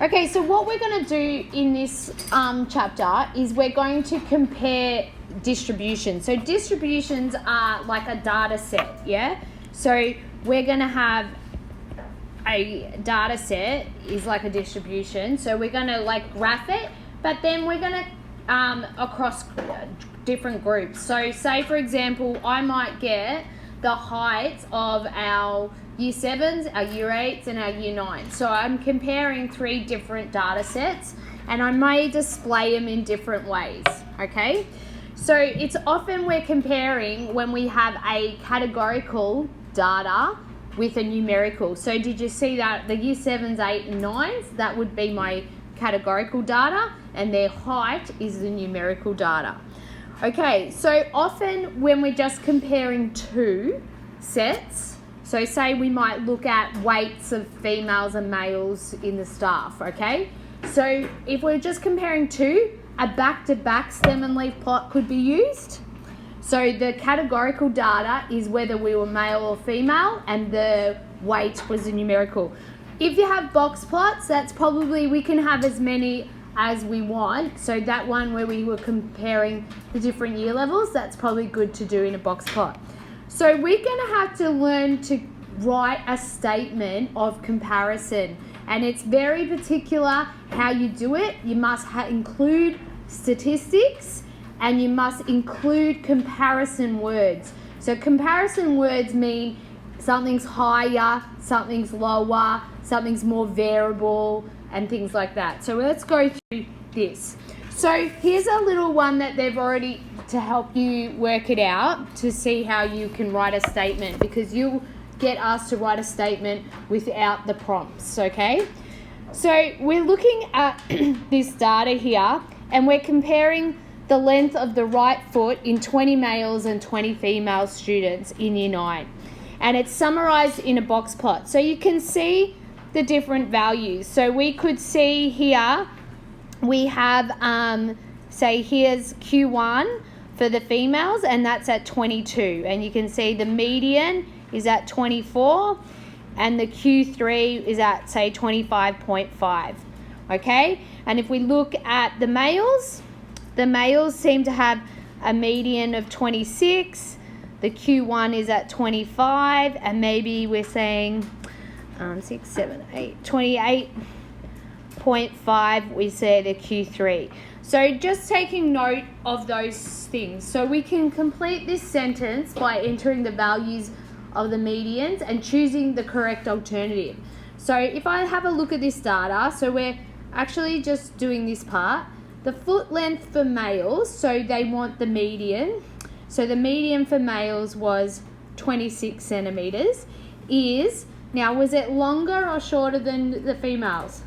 Okay, so what we're going to do in this chapter is we're going to compare distributions. So distributions are like a data set, yeah? So we're going to have a data set is like a distribution. So we're going to like graph it, but then we're going to across different groups. So say, for example, I might get the heights of our Year 7s, our Year 8s, and our Year 9s. So I'm comparing 3 different data sets, and I may display them in different ways, okay? So it's often we're comparing when we have a categorical data with a numerical. So did you see that the Year 7s, 8, and 9s, that would be my categorical data, and their height is the numerical data. Okay, so often when we're just comparing 2 sets, so say we might look at weights of females and males in the staff, okay? So if we're just comparing 2, a back-to-back stem and leaf plot could be used. So the categorical data is whether we were male or female, and the weight was the numerical. If you have box plots, that's probably, we can have as many as we want. So that one where we were comparing the different year levels, that's probably good to do in a box plot. So we're going to have to learn to write a statement of comparison, and it's very particular how you do it. You must include statistics, and you must include comparison words. So comparison words mean something's higher, something's lower, something's more variable, and things like that. So let's go through this. So here's a little one that they've already, to help you work it out, to see how you can write a statement, because you'll get asked to write a statement without the prompts, okay? So we're looking at this data here, and we're comparing the length of the right foot in 20 males and 20 female students in Year 9. And it's summarised in a box plot. So you can see the different values. So we could see here, we have, say here's Q1 for the females, and that's at 22. And you can see the median is at 24, and the Q3 is at, say, 25.5. Okay? And if we look at the males seem to have a median of 26. The Q1 is at 25, and maybe we're saying 6, 7, 8, 28.5, we say the Q3. So just taking note of those things. So we can complete this sentence by entering the values of the medians and choosing the correct alternative. So if I have a look at this data, so we're actually just doing this part. The foot length for males, so they want the median. So the median for males was 26 centimetres. Now was it longer or shorter than the females?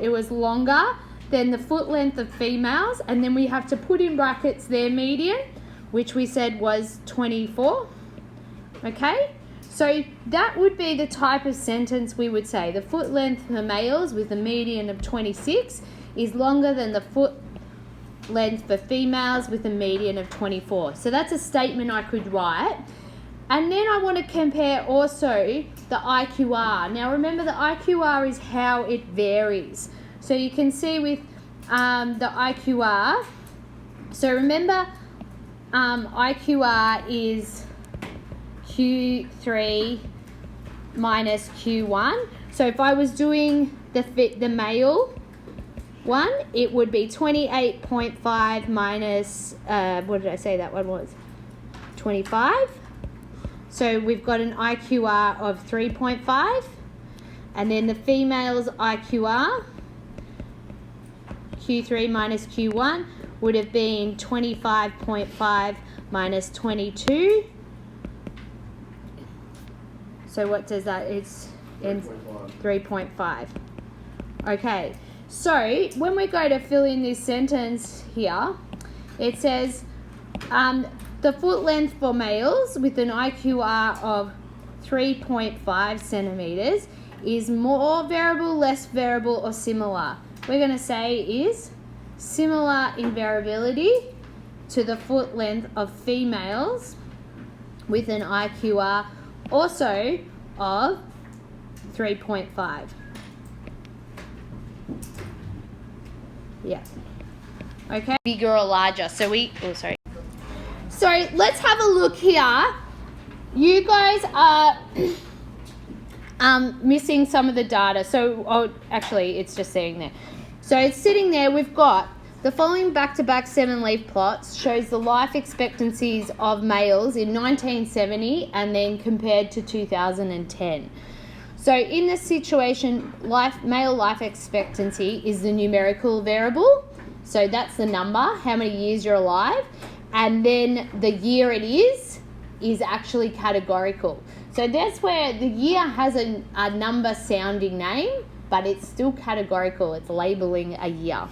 It was longer than the foot length of females, and then we have to put in brackets their median, which we said was 24. Okay? So that would be the type of sentence we would say. The foot length for males with a median of 26 is longer than the foot length for females with a median of 24. So that's a statement I could write. And then I want to compare also the IQR. Now remember, the IQR is how it varies. So you can see with the IQR, so remember IQR is Q3 minus Q1. So if I was doing the male one, it would be 28.5 minus, what did I say that one was? 25. So we've got an IQR of 3.5. And then the female's IQR, Q3 minus Q1, would have been 25.5 minus 22. So what does that? It's 3.5. Okay. So when we go to fill in this sentence here, it says the foot length for males with an IQR of 3.5 centimetres is more variable, less variable, or similar. We're going to say is similar in variability to the foot length of females with an IQR also of 3.5. Yeah. Okay. Bigger or larger. So So let's have a look here. You guys are missing some of the data. So actually it's just sitting there. So it's sitting there. We've got the following back-to-back 7-leaf plots shows the life expectancies of males in 1970 and then compared to 2010. So in this situation, male life expectancy is the numerical variable. So that's the number, how many years you're alive. And then the year it is actually categorical. So that's where the year has a number sounding name, but it's still categorical. It's labeling a year.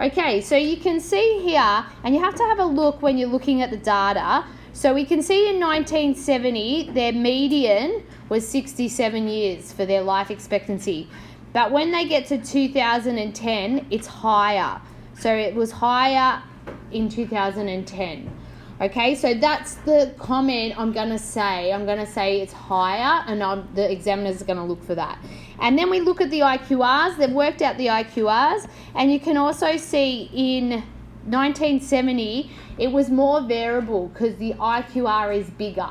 Okay, so you can see here, and you have to have a look when you're looking at the data. So we can see in 1970, their median was 67 years for their life expectancy. But when they get to 2010, it's higher. So it was higher in 2010. Okay, so that's the comment I'm going to say. I'm going to say it's higher, and the examiners are going to look for that. And then we look at the IQRs. They've worked out the IQRs, and you can also see in 1970 it was more variable because the IQR is bigger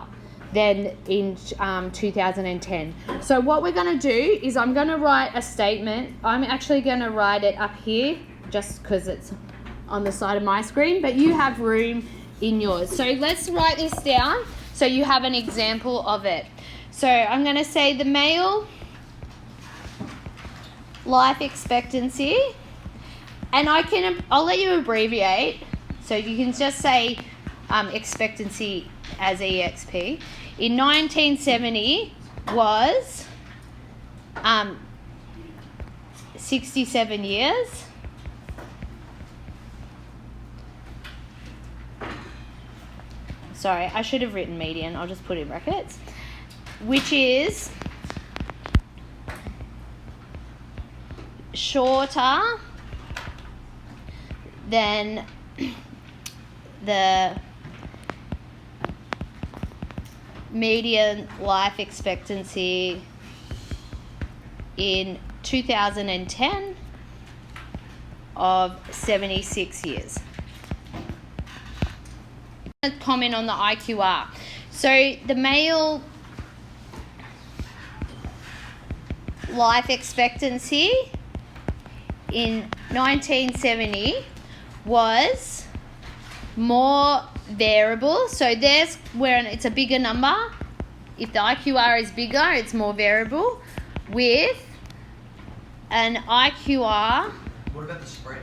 than in 2010. So what we're going to do is I'm going to write a statement. I'm actually going to write it up here just because it's on the side of my screen, but you have room in yours. So let's write this down so you have an example of it. So I'm going to say the male life expectancy, and I'll let you abbreviate, so you can just say expectancy as EXP. In 1970 was 67 years. Sorry, I should have written median. I'll just put in brackets. Which is shorter than the median life expectancy in 2010 of 76 years. Comment on the IQR. So the male life expectancy in 1970 was more variable. So there's where it's a bigger number. If the IQR is bigger, it's more variable, with an IQR What about the spread?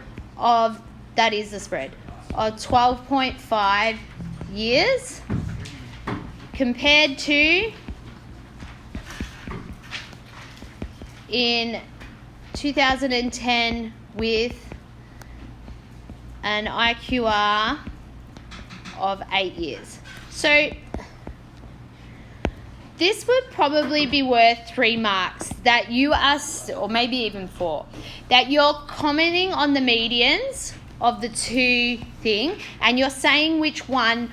That is the spread, of 12.5 years compared to in 2010 with an IQR of 8 years. So this would probably be worth 3 marks that you are, or maybe even 4, that you're commenting on the medians of the two thing, and you're saying which one.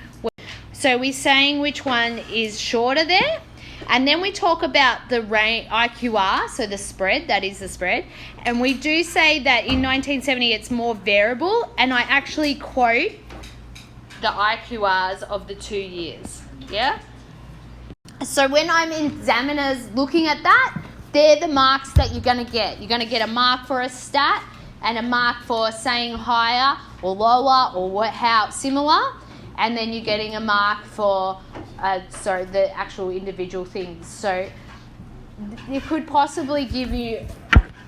So we're saying which one is shorter there, and then we talk about the IQR, so the spread, that is the spread, and we do say that in 1970 it's more variable, and I actually quote the IQRs of the 2 years. Yeah. So when I'm examiners looking at that, they're the marks that you're going to get. You're going to get a mark for a stat and a mark for saying higher or lower or how similar, and then you're getting a mark for the actual individual things. So it could possibly give you,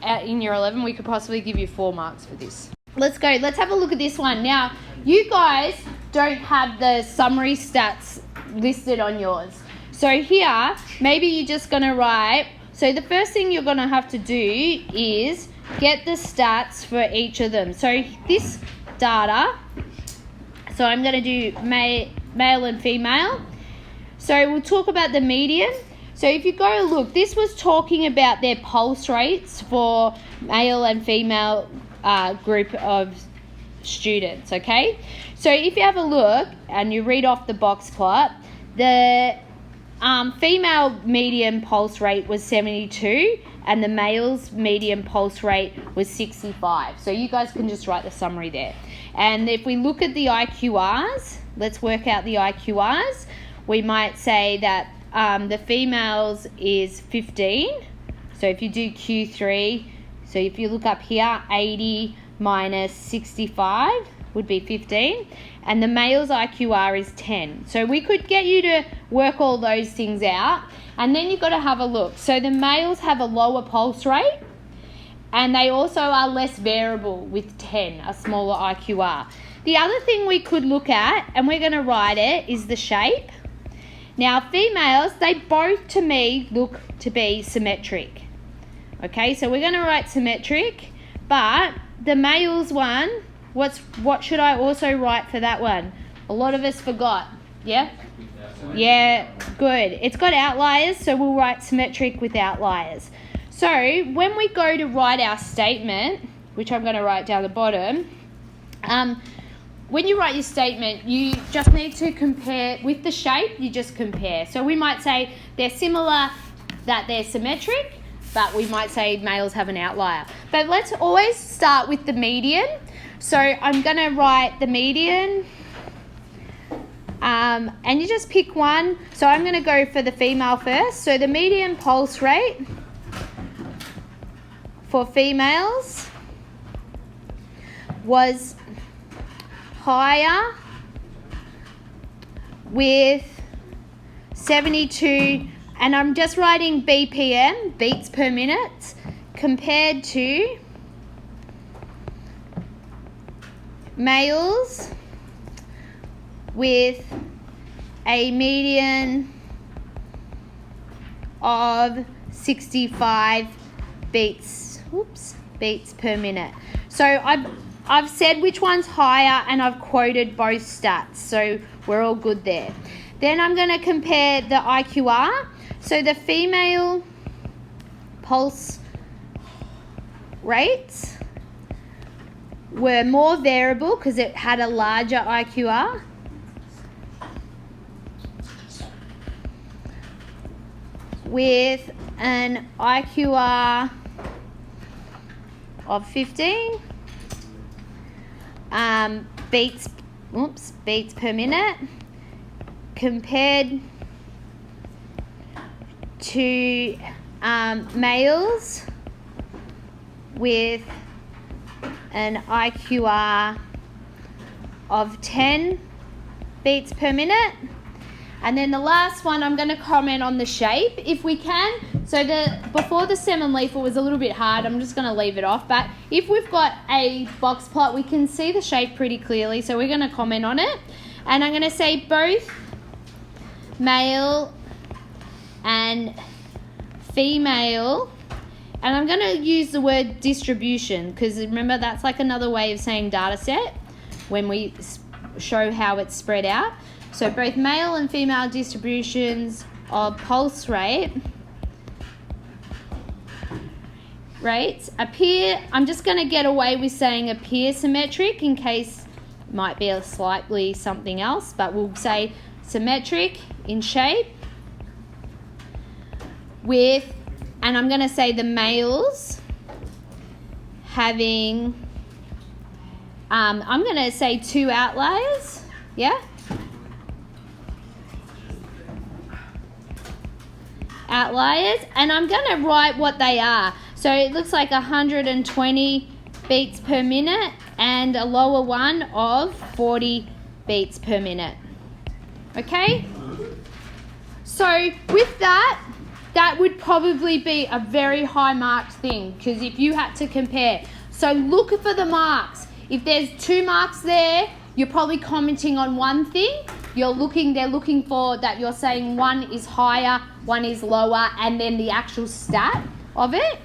in year 11, we could possibly give you 4 marks for this. Let's go. Let's have a look at this one. Now, you guys don't have the summary stats listed on yours. So here, maybe you're just going to write, so the first thing you're going to have to do is get the stats for each of them. So this data, so I'm going to do male and female. So we'll talk about the median. So if you go look, this was talking about their pulse rates for male and female group of students, okay? So if you have a look and you read off the box plot, the female median pulse rate was 72 and the male's median pulse rate was 65. So you guys can just write the summary there. And if we look at the IQRs, let's work out the IQRs. We might say that the females is 15. So if you do Q3, so if you look up here, 80 minus 65 would be 15. And the male's IQR is 10. So we could get you to work all those things out. And then you've got to have a look. So the males have a lower pulse rate. And they also are less variable with 10, a smaller IQR. The other thing we could look at, and we're going to write it, is the shape. Now, females, they both, to me, look to be symmetric. Okay, so we're going to write symmetric, but the males one, what should I also write for that one? A lot of us forgot, yeah? Yeah, good. It's got outliers, so we'll write symmetric with outliers. So when we go to write our statement, which I'm going to write down the bottom, when you write your statement, you just need to compare with the shape, you just compare. So we might say they're similar, that they're symmetric, but we might say males have an outlier. But let's always start with the median. So I'm going to write the median, and you just pick one. So I'm going to go for the female first. So the median pulse rate for females was higher with 72, and I'm just writing BPM, beats per minute, compared to males with a median of 65 beats per minute. So I've said which one's higher and I've quoted both stats, so we're all good there. Then I'm going to compare the IQR. So the female pulse rates were more variable because it had a larger IQR. With an IQR of 15 beats per minute compared to males with an IQR of 10 beats per minute. And then the last one, I'm going to comment on the shape if we can. So before the stem leaf, it was a little bit hard. I'm just going to leave it off. But if we've got a box plot, we can see the shape pretty clearly. So we're going to comment on it. And I'm going to say both male and female. And I'm going to use the word distribution because remember that's like another way of saying data set when we show how it's spread out. So both male and female distributions of pulse rates appear, I'm just going to get away with saying appear symmetric in case it might be a slightly something else, but we'll say symmetric in shape with, and I'm going to say the males having, I'm going to say 2 outliers, yeah? Outliers, and I'm going to write what they are. So it looks like 120 beats per minute and a lower one of 40 beats per minute. Okay? So with that would probably be a very high marked thing because if you had to compare. So look for the marks. If there's 2 marks there, you're probably commenting on one thing. They're looking for that you're saying one is higher, one is lower, and then the actual stat of it.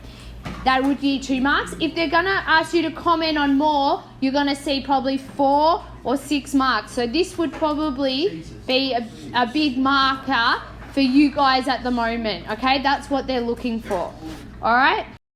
That would be 2 marks. If they're going to ask you to comment on more, you're going to see probably 4 or 6 marks. So this would probably be a big marker for you guys at the moment. Okay, that's what they're looking for. All right.